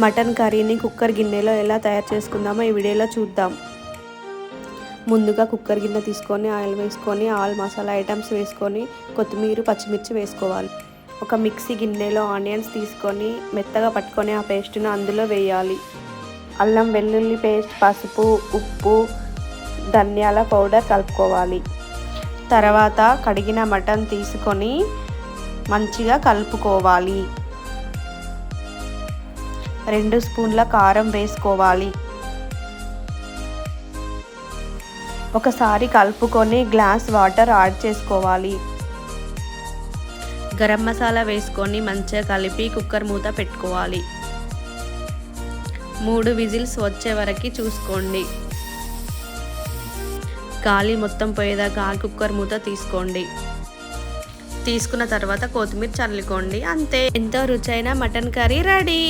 Mutton కర్రీని cooker గిన్నెలో ఎలా తయారు చేసుకుందామో ఈ వీడియోలో చూద్దాం. ముందుగా కుక్కర్ గిన్నె తీసుకొని ఆయిల్ వేసుకొని ఆల్ మసాలా ఐటమ్స్ వేసుకొని కొత్తిమీర పచ్చిమిర్చి వేసుకోవాలి. ఒక మిక్సీ గిన్నెలో ఆనియన్స్ తీసుకొని మెత్తగా పట్టుకొని ఆ పేస్ట్ను అందులో వేయాలి. అల్లం వెల్లుల్లి పేస్ట్, పసుపు, ఉప్పు, ధనియాల పౌడర్ కలుపుకోవాలి. తర్వాత కడిగిన మటన్ తీసుకొని మంచిగా కలుపుకోవాలి. 2 స్పూన్ల కారం వేసుకోవాలి. ఒకసారి కలుపుకొని గ్లాస్ వాటర్ యాడ్ చేసుకోవాలి. గరం మసాలా వేసుకొని మంచిగా కలిపి కుక్కర్ మూత పెట్టుకోవాలి. 3 విజిల్స్ వచ్చే వరకు చూసుకోండి. గాలి మొత్తం పోయేదాకా కుక్కర్ మూత తీసుకోండి. తీసుకున్న తర్వాత కొత్తిమీర చల్లుకోండి. అంతే, ఎంతో రుచైన మటన్ కర్రీ రెడీ.